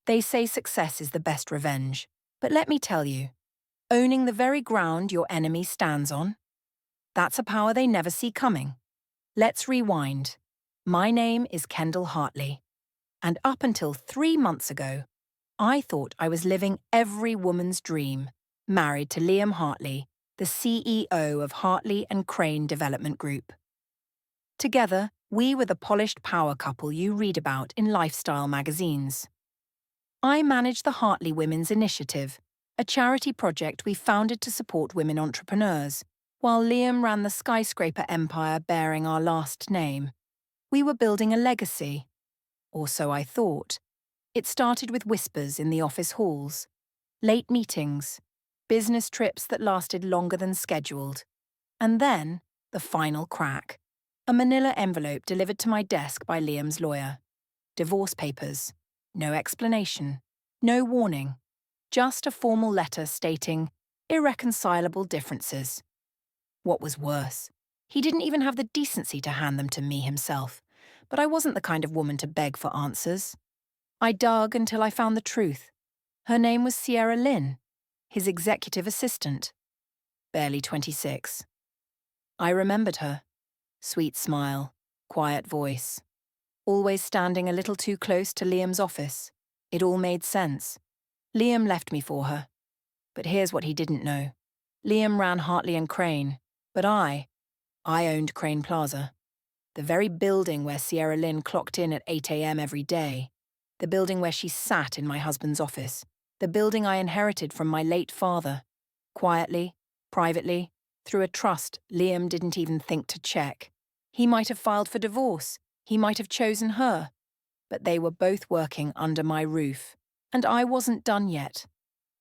They say success is the best revenge. But let me tell you, owning the very ground your enemy stands on, that's a power they never see coming. Let's rewind. My name is Kendall Hartley, and up until 3 months ago, I thought I was living every woman's dream, married to Liam Hartley, the CEO of Hartley and Crane Development Group. Together, we were the polished power couple you read about in lifestyle magazines. I manage the Hartley Women's Initiative, a charity project we founded to support women entrepreneurs, while Liam ran the skyscraper empire bearing our last name. We were building a legacy, or so I thought. It started with whispers in the office halls, late meetings, business trips that lasted longer than scheduled, and then the final crack, a manila envelope delivered to my desk by Liam's lawyer. Divorce papers. No explanation. No warning. Just a formal letter stating irreconcilable differences. What was worse, he didn't even have the decency to hand them to me himself, but I wasn't the kind of woman to beg for answers. I dug until I found the truth. Her name was Sierra Lynn, his executive assistant. Barely 26. I remembered her. Sweet smile, quiet voice. Always standing a little too close to Liam's office. It all made sense. Liam left me for her. But here's what he didn't know. Liam ran Hartley and Crane, but I owned Crane Plaza. The very building where Sierra Lynn clocked in at 8 a.m. every day. The building where she sat in my husband's office. The building I inherited from my late father. Quietly, privately, through a trust Liam didn't even think to check. He might have filed for divorce. He might have chosen her. But they were both working under my roof. And I wasn't done yet.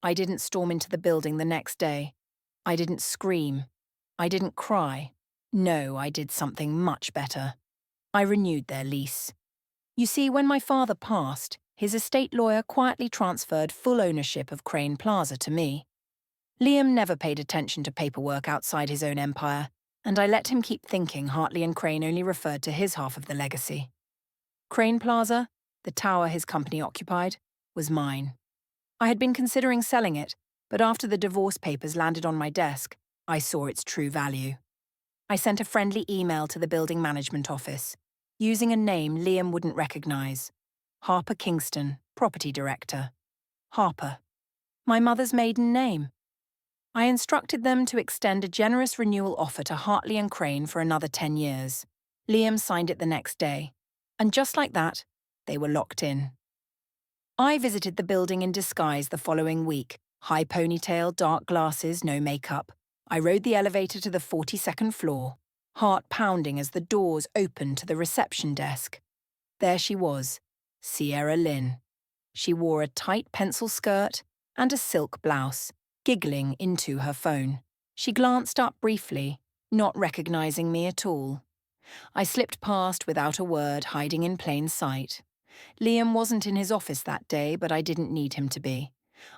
I didn't storm into the building the next day. I didn't scream. I didn't cry. No, I did something much better. I renewed their lease. You see, when my father passed, his estate lawyer quietly transferred full ownership of Crane Plaza to me. Liam never paid attention to paperwork outside his own empire, and I let him keep thinking Hartley and Crane only referred to his half of the legacy. Crane Plaza, the tower his company occupied, was mine. I had been considering selling it, but after the divorce papers landed on my desk, I saw its true value. I sent a friendly email to the building management office, using a name Liam wouldn't recognize. Harper Kingston, property director. Harper. My mother's maiden name. I instructed them to extend a generous renewal offer to Hartley and Crane for another 10 years. Liam signed it the next day. And just like that, they were locked in. I visited the building in disguise the following week. High ponytail, dark glasses, no makeup. I rode the elevator to the 42nd floor, heart pounding as the doors opened to the reception desk. There she was, Sierra Lynn. She wore a tight pencil skirt and a silk blouse, giggling into her phone. She glanced up briefly, not recognizing me at all. I slipped past without a word, hiding in plain sight. Liam wasn't in his office that day, but I didn't need him to be.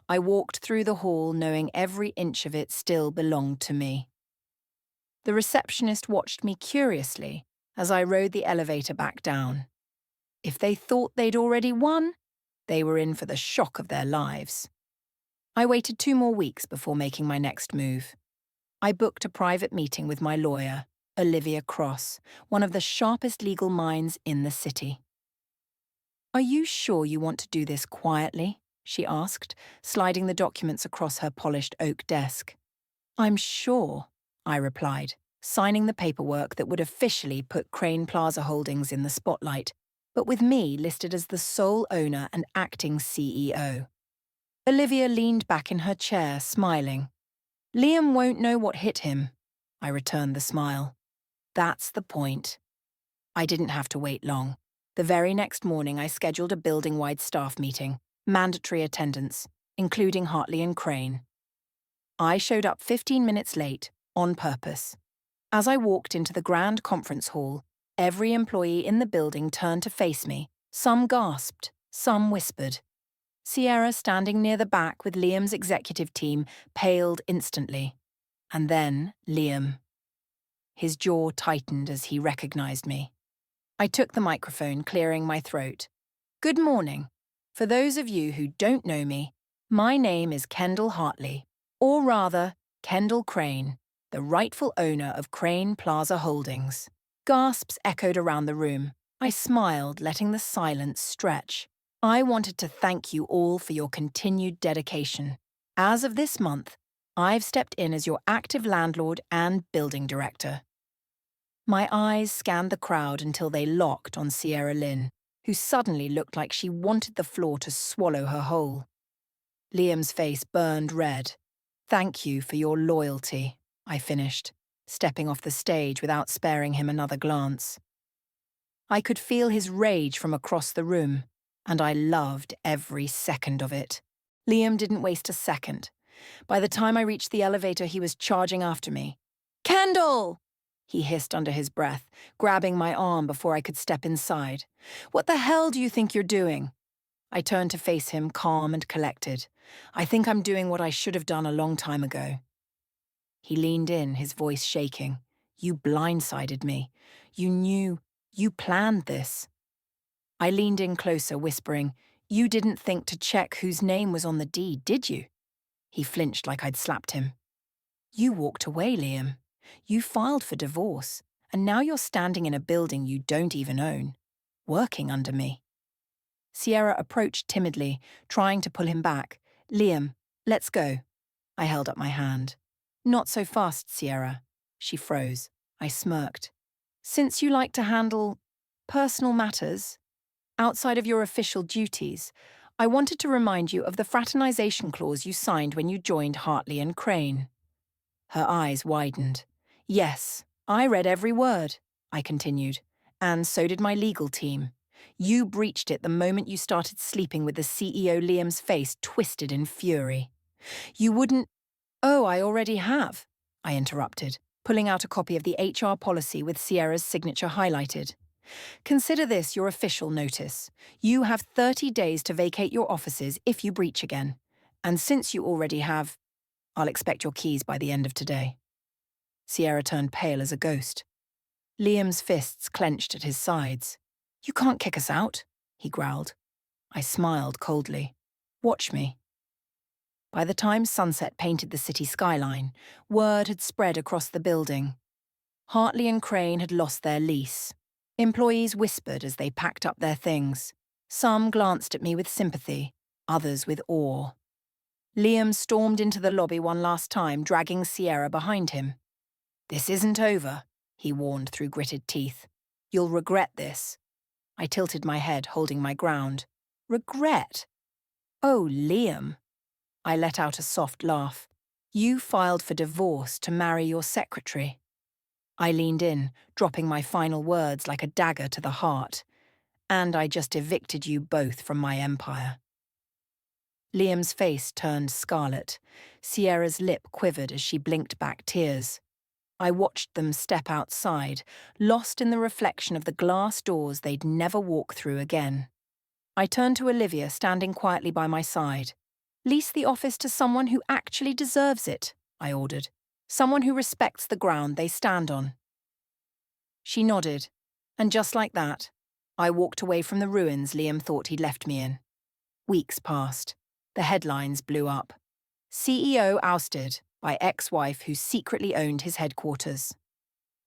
I walked through the hall knowing every inch of it still belonged to me. The receptionist watched me curiously as I rode the elevator back down. If they thought they'd already won, they were in for the shock of their lives. I waited 2 more weeks before making my next move. I booked a private meeting with my lawyer, Olivia Cross, one of the sharpest legal minds in the city. "Are you sure you want to do this quietly?" she asked, sliding the documents across her polished oak desk. "I'm sure," I replied, signing the paperwork that would officially put Crane Plaza Holdings in the spotlight, but with me listed as the sole owner and acting CEO. Olivia leaned back in her chair, smiling. "Liam won't know what hit him." I returned the smile. "That's the point." I didn't have to wait long. The very next morning I scheduled a building-wide staff meeting, mandatory attendance, including Hartley and Crane. I showed up 15 minutes late, on purpose. As I walked into the grand conference hall, every employee in the building turned to face me. Some gasped, some whispered. Sierra, standing near the back with Liam's executive team, paled instantly. And then Liam. His jaw tightened as he recognized me. I took the microphone, clearing my throat. "Good morning. For those of you who don't know me, my name is Kendall Hartley, or rather, Kendall Crane, the rightful owner of Crane Plaza Holdings. Gasps echoed around the room. I smiled, letting the silence stretch. I wanted to thank you all for your continued dedication. As of this month, I've stepped in as your active landlord and building director. My eyes scanned the crowd until they locked on Sierra Lynn, who suddenly looked like she wanted the floor to swallow her whole. Liam's face burned red. Thank you for your loyalty, I finished, stepping off the stage without sparing him another glance. I could feel his rage from across the room, and I loved every second of it. Liam didn't waste a second. By the time I reached the elevator, he was charging after me. "Kendall!" he hissed under his breath, grabbing my arm before I could step inside. "What the hell do you think you're doing?" I turned to face him, calm and collected. "I think I'm doing what I should have done a long time ago." He leaned in, his voice shaking. "You blindsided me. You planned this." I leaned in closer, whispering, "You didn't think to check whose name was on the deed, did you?" He flinched like I'd slapped him. "You walked away, Liam. You filed for divorce, and now you're standing in a building you don't even own, working under me." Sierra approached timidly, trying to pull him back. "Liam, let's go." I held up my hand. "Not so fast, Sierra." She froze. I smirked. "Since you like to handle personal matters outside of your official duties, I wanted to remind you of the fraternization clause you signed when you joined Hartley and Crane." Her eyes widened. "Yes, I read every word," I continued, "and so did my legal team. You breached it the moment you started sleeping with the CEO. Liam's face twisted in fury. "You wouldn't—" "Oh, I already have," I interrupted, pulling out a copy of the HR policy with Sierra's signature highlighted. "Consider this your official notice. You have 30 days to vacate your offices if you breach again. And since you already have, I'll expect your keys by the end of today." Sierra turned pale as a ghost. Liam's fists clenched at his sides. "You can't kick us out," he growled. I smiled coldly. "Watch me." By the time sunset painted the city skyline, word had spread across the building. Hartley and Crane had lost their lease. Employees whispered as they packed up their things. Some glanced at me with sympathy, others with awe. Liam stormed into the lobby one last time, dragging Sierra behind him. "This isn't over," he warned through gritted teeth. "You'll regret this." I tilted my head, holding my ground. "Regret? Oh, Liam." I let out a soft laugh. "You filed for divorce to marry your secretary." I leaned in, dropping my final words like a dagger to the heart. "And I just evicted you both from my empire." Liam's face turned scarlet. Sierra's lip quivered as she blinked back tears. I watched them step outside, lost in the reflection of the glass doors they'd never walk through again. I turned to Olivia, standing quietly by my side. "Lease the office to someone who actually deserves it," I ordered. "Someone who respects the ground they stand on." She nodded, and just like that, I walked away from the ruins Liam thought he'd left me in. Weeks passed. The headlines blew up. CEO ousted by ex-wife who secretly owned his headquarters.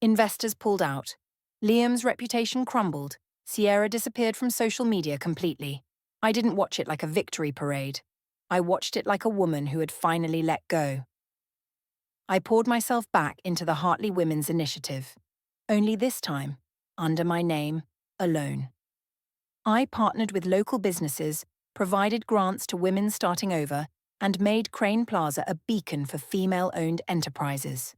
Investors pulled out. Liam's reputation crumbled. Sierra disappeared from social media completely. I didn't watch it like a victory parade. I watched it like a woman who had finally let go. I poured myself back into the Hartley Women's Initiative. Only this time, under my name, alone. I partnered with local businesses, provided grants to women starting over, and made Crane Plaza a beacon for female-owned enterprises.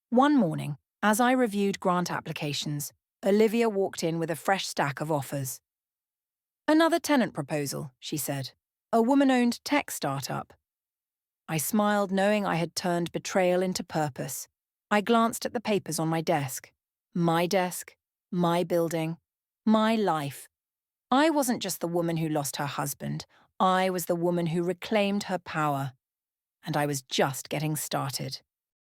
One morning, as I reviewed grant applications, Olivia walked in with a fresh stack of offers. "Another tenant proposal," she said. "A woman-owned tech startup." I smiled, knowing I had turned betrayal into purpose. I glanced at the papers on my desk. My desk, my building, my life. I wasn't just the woman who lost her husband. I was the woman who reclaimed her power. And I was just getting started.